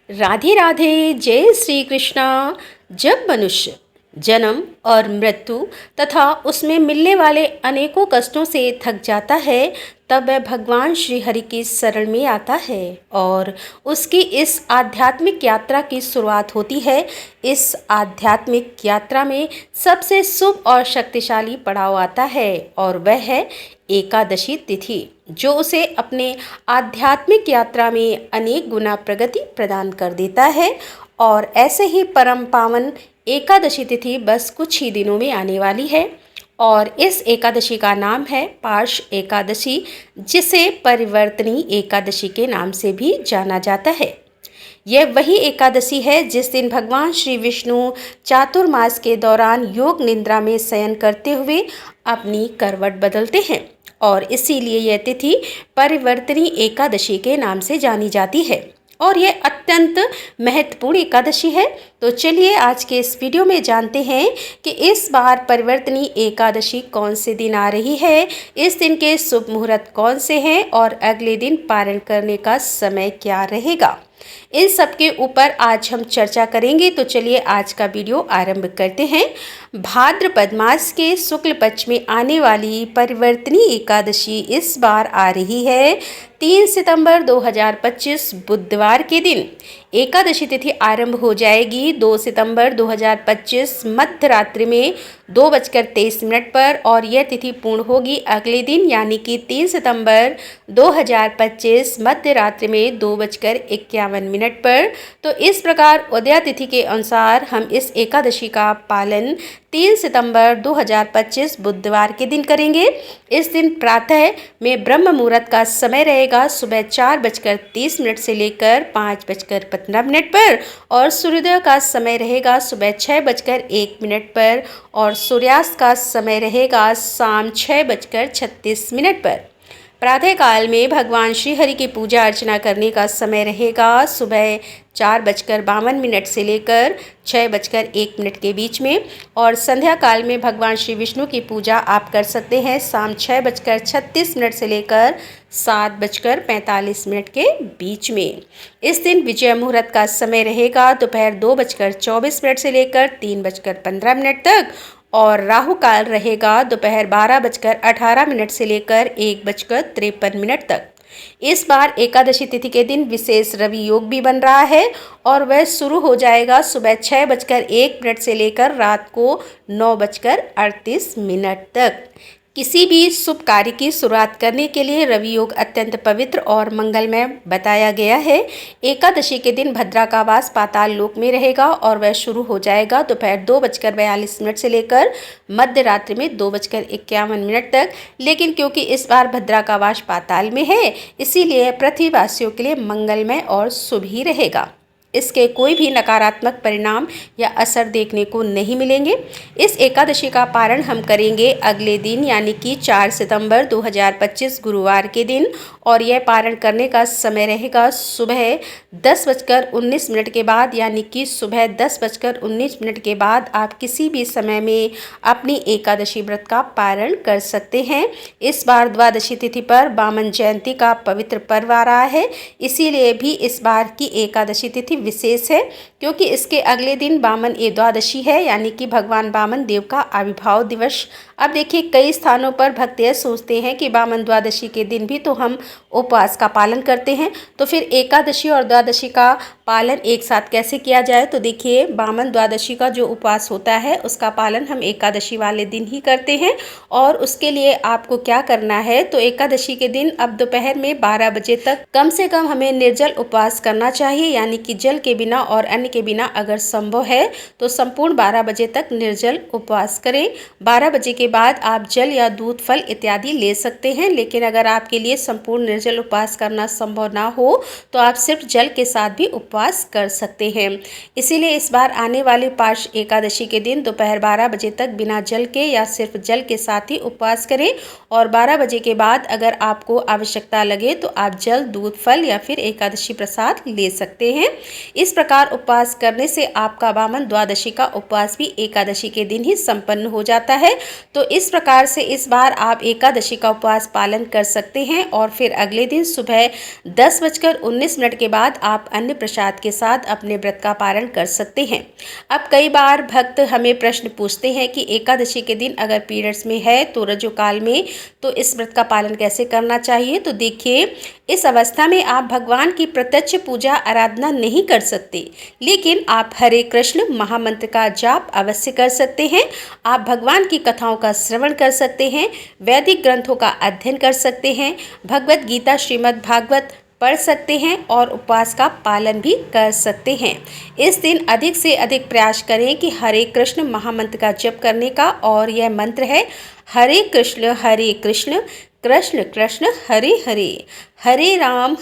राधे राधे। जय श्री कृष्णा। जब मनुष्य जन्म और मृत्यु तथा उसमें मिलने वाले अनेकों कष्टों से थक जाता है, तब वह भगवान श्री हरि की शरण में आता है और उसकी इस आध्यात्मिक यात्रा की शुरुआत होती है। इस आध्यात्मिक यात्रा में सबसे शुभ और शक्तिशाली पड़ाव आता है और वह है एकादशी तिथि, जो उसे अपने आध्यात्मिक यात्रा में अनेक गुना प्रगति प्रदान कर देता है। और ऐसे ही परम पावन एकादशी तिथि बस कुछ ही दिनों में आने वाली है और इस एकादशी का नाम है पाश एकादशी, जिसे परिवर्तनी एकादशी के नाम से भी जाना जाता है। यह वही एकादशी है जिस दिन भगवान श्री विष्णु चातुर्मास के दौरान योग निद्रा में शयन करते हुए अपनी करवट बदलते हैं और इसीलिए यह तिथि परिवर्तनी एकादशी के नाम से जानी जाती है और यह अत्यंत महत्वपूर्ण एकादशी है। तो चलिए आज के इस वीडियो में जानते हैं कि इस बार परिवर्तनी एकादशी कौन से दिन आ रही है, इस दिन के शुभ मुहूर्त कौन से हैं और अगले दिन पारण करने का समय क्या रहेगा, इन सब के ऊपर आज हम चर्चा करेंगे। तो चलिए आज का वीडियो आरंभ करते हैं। भाद्रपद मास के शुक्ल पक्ष में आने वाली परिवर्तनी एकादशी इस बार आ रही है 3 सितंबर 2025 बुधवार के दिन। एकादशी तिथि आरंभ हो जाएगी 2 सितंबर 2025 मध्य रात्रि में 2:23 पर और यह तिथि पूर्ण होगी अगले दिन यानी कि 3 सितंबर 2025 मध्य रात्रि में 2:51 पर। तो इस प्रकार उदया तिथि के अनुसार हम इस एकादशी का पालन 3 सितंबर 2025 बुधवार के दिन करेंगे। इस दिन प्रातः में ब्रह्म मुहूर्त का समय रहेगा सुबह 4:30 से लेकर 5:15 पर और सूर्योदय का समय रहेगा सुबह 6:01 पर और सूर्यास्त का समय रहेगा शाम 6:36 पर। प्रातः काल में भगवान श्री हरि की पूजा अर्चना करने का समय रहेगा सुबह 4:52 से लेकर 6:01 के बीच में और संध्या काल में भगवान श्री विष्णु की पूजा आप कर सकते हैं शाम 6:36 से लेकर 7:45 के बीच में। इस दिन विजय मुहूर्त का समय रहेगा दोपहर 2:24 से लेकर 3:15 तक और राहु काल रहेगा दोपहर 12:18 से लेकर 1:53 तक। इस बार एकादशी तिथि के दिन विशेष रवि योग भी बन रहा है और वह शुरू हो जाएगा सुबह 6:01 से लेकर रात को 9:38 तक। किसी भी शुभ कार्य की शुरुआत करने के लिए रवि योग अत्यंत पवित्र और मंगलमय बताया गया है। एकादशी के दिन भद्रा का वास पाताल लोक में रहेगा और वह शुरू हो जाएगा दोपहर 2:42 से लेकर मध्य रात्रि में 2:51 तक। लेकिन क्योंकि इस बार भद्रा का वास पाताल में है, इसीलिए पृथ्वीवासियों के लिए मंगलमय और शुभ ही रहेगा। इसके कोई भी नकारात्मक परिणाम या असर देखने को नहीं मिलेंगे। इस एकादशी का पारण हम करेंगे अगले दिन यानी कि 4 सितंबर 2025 गुरुवार के दिन और यह पारण करने का समय रहेगा सुबह 10:19 के बाद यानी कि सुबह 10:19 के बाद आप किसी भी समय में अपनी एकादशी व्रत का पारण कर सकते हैं। इस बार द्वादशी तिथि पर वामन जयंती का पवित्र पर्व आ रहा है, इसीलिए भी इस बार की एकादशी तिथि विशेष है क्योंकि इसके अगले दिन वामन द्वादशी है यानी कि भगवान वामन देव का आविर्भाव दिवस। अब देखिए कई स्थानों पर भक्त यह सोचते हैं कि वामन द्वादशी के दिन भी तो हम उपवास का पालन करते हैं, तो फिर एकादशी और द्वादशी का पालन एक साथ कैसे किया जाए। तो देखिए वामन द्वादशी का जो उपवास होता है उसका पालन हम एकादशी वाले दिन ही करते हैं और उसके लिए आपको क्या करना है, तो एकादशी के दिन अब दोपहर में 12 बजे तक कम से कम हमें निर्जल उपवास करना चाहिए यानी कि जल के बिना और अन्न के बिना अगर संभव है तो संपूर्ण 12 बजे तक निर्जल उपवास करें। 12 बजे के बाद आप जल या दूध फल इत्यादि ले सकते हैं, लेकिन अगर आपके लिए संपूर्ण निर्जल उपवास करना संभव ना हो तो आप सिर्फ जल के साथ भी उपवास कर सकते हैं। इसीलिए इस बार आने वाली पाश एकादशी के दिन दोपहर 12 बजे तक बिना जल के या सिर्फ जल के साथ ही उपवास करें और 12 बजे के बाद अगर आपको आवश्यकता लगे तो आप जल दूध फल या फिर एकादशी प्रसाद ले सकते हैं। इस प्रकार उपवास करने से आपका वामन द्वादशी का उपवास भी एकादशी के दिन ही संपन्न हो जाता है। तो इस प्रकार से इस बार आप एकादशी का उपवास पालन कर सकते हैं और फिर अगले दिन सुबह 10:19 के बाद आप अन्न प्रसाद के साथ अपने व्रत का पालन कर सकते हैं। अब कई बार भक्त हमें प्रश्न पूछते हैं कि एकादशी के दिन अगर पीरियड्स में है तो रजोकाल में, तो इस व्रत का पालन कैसे करना चाहिए। तो देखिए, इस अवस्था में आप भगवान की प्रत्यक्ष पूजा आराधना नहीं कर सकते, लेकिन आप हरे कृष्ण महामंत्र का जाप अवश्य कर सकते हैं। आप भगवान की कथाओं का श्रवण कर सकते हैं, वैदिक ग्रंथों का अध्ययन कर सकते हैं, भगवत गीता श्रीमद् भागवत पढ़ सकते हैं और उपवास का पालन भी कर सकते हैं। इस दिन अधिक से अधिक प्रयास करें कि हरे कृष्ण महामंत्र का जप करने का, और यह मंत्र है हरे कृष्ण कृष्ण कृष्ण हरे हरे, हरे राम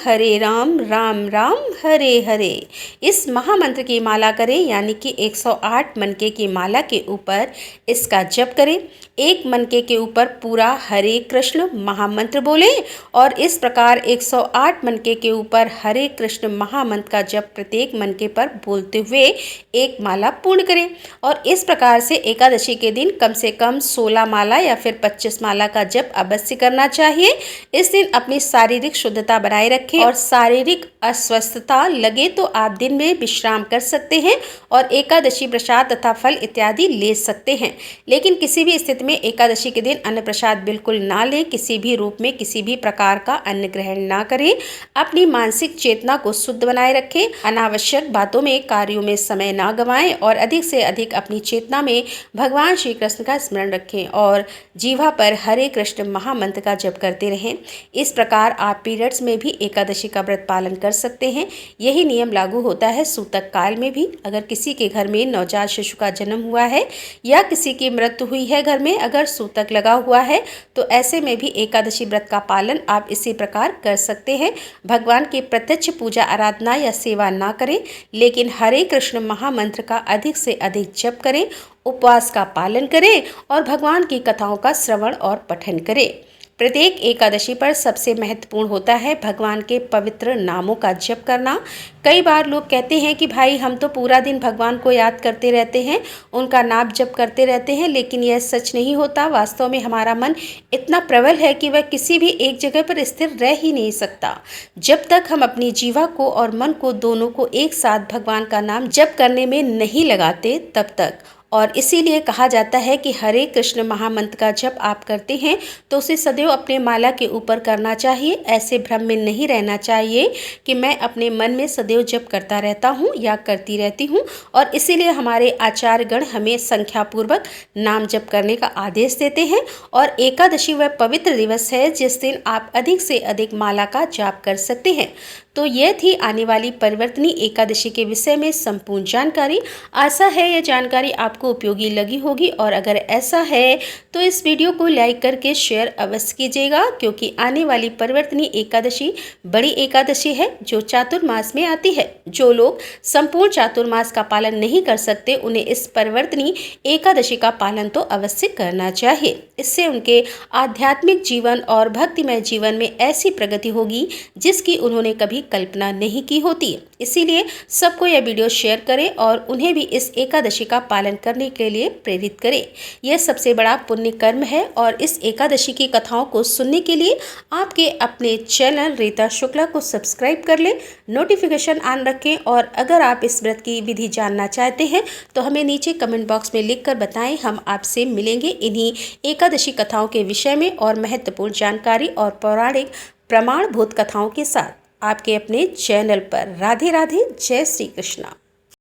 राम राम हरे हरे। इस महामंत्र की माला करें, यानी कि 108 मनके की माला के ऊपर इसका जप करें। एक मनके के ऊपर पूरा हरे कृष्ण महामंत्र बोलें और इस प्रकार 108 मनके के ऊपर हरे कृष्ण महामंत्र का जप प्रत्येक मनके पर बोलते हुए एक माला पूर्ण करें। और इस प्रकार से एकादशी के दिन कम से कम 16 माला या फिर 25 माला का जप अवश्य करना चाहिए। इस दिन अपनी शारीरिक शुद्धता बनाए रखें और शारीरिक अस्वस्थता लगे तो आप दिन में विश्राम कर सकते हैं और एकादशी प्रसाद तथा फल इत्यादि ले सकते हैं। लेकिन किसी भी स्थिति में एकादशी के दिन अन्न प्रसाद बिल्कुल ना लें, किसी भी रूप में किसी भी प्रकार का अन्न ग्रहण ना करें। अपनी मानसिक चेतना को शुद्ध बनाए रखें, अनावश्यक बातों में, कार्यों में समय ना गंवाएं और अधिक से अधिक अपनी चेतना में भगवान श्री कृष्ण का स्मरण रखें और जीवा पर हरे कृष्ण महामंत्र का जप करते रहें। इस प्रकार आप पीरियड्स में भी एकादशी का व्रत पालन कर सकते हैं। यही नियम लागू होता है सूतक काल में भी। अगर किसी के घर में नवजात शिशु का जन्म हुआ है या किसी की मृत्यु हुई है, घर में अगर सूतक लगा हुआ है, तो ऐसे में भी एकादशी व्रत का पालन आप इसी प्रकार कर सकते हैं। भगवान की प्रत्यक्ष पूजा आराधना या सेवा ना करें, लेकिन हरे कृष्ण महामंत्र का अधिक से अधिक जप करें, उपवास का पालन करें और भगवान की कथाओं का श्रवण और पठन करें। प्रत्येक एकादशी पर सबसे महत्वपूर्ण होता है भगवान के पवित्र नामों का जप करना। कई बार लोग कहते हैं कि भाई हम तो पूरा दिन भगवान को याद करते रहते हैं, उनका नाम जप करते रहते हैं, लेकिन यह सच नहीं होता। वास्तव में हमारा मन इतना प्रबल है कि वह किसी भी एक जगह पर स्थिर रह ही नहीं सकता। जब तक हम अपनी जीवा को और मन को दोनों को एक साथ भगवान का नाम जप करने में नहीं लगाते तब तक। और इसीलिए कहा जाता है कि हरे कृष्ण महामंत्र का जप आप करते हैं तो उसे सदैव अपने माला के ऊपर करना चाहिए। ऐसे भ्रम में नहीं रहना चाहिए कि मैं अपने मन में सदैव जप करता रहता हूँ या करती रहती हूँ। और इसीलिए हमारे आचार्यगण हमें संख्यापूर्वक नाम जप करने का आदेश देते हैं। और एकादशी वह पवित्र दिवस है जिस दिन आप अधिक से अधिक माला का जाप कर सकते हैं। तो यह थी आने वाली परिवर्तनी एकादशी के विषय में संपूर्ण जानकारी। आशा है यह जानकारी आपको उपयोगी लगी होगी और अगर ऐसा है तो इस वीडियो को लाइक करके शेयर अवश्य कीजिएगा, क्योंकि आने वाली परिवर्तनी एकादशी बड़ी एकादशी है जो चातुर्मास में आती है। जो लोग संपूर्ण चातुर्मास का पालन नहीं कर सकते उन्हें इस परिवर्तनी एकादशी का पालन तो अवश्य करना चाहिए। इससे उनके आध्यात्मिक जीवन और भक्तिमय जीवन में ऐसी प्रगति होगी जिसकी उन्होंने कभी कल्पना नहीं की होती। इसीलिए सबको यह वीडियो शेयर करें और उन्हें भी इस एकादशी का पालन करने के लिए प्रेरित करें। यह सबसे बड़ा पुण्य कर्म है और इस एकादशी की कथाओं को सुनने के लिए आपके अपने चैनल रीता शुक्ला को सब्सक्राइब कर लें, नोटिफिकेशन ऑन रखें। और अगर आप इस व्रत की विधि जानना चाहते हैं तो हमें नीचे कमेंट बॉक्स में लिखकर बताएं। हम आपसे मिलेंगे इन्हीं एकादशी कथाओं के विषय में और महत्वपूर्ण जानकारी और पौराणिक प्रमाणभूत कथाओं के साथ आपके अपने चैनल पर। राधे राधे, जय श्री कृष्णा।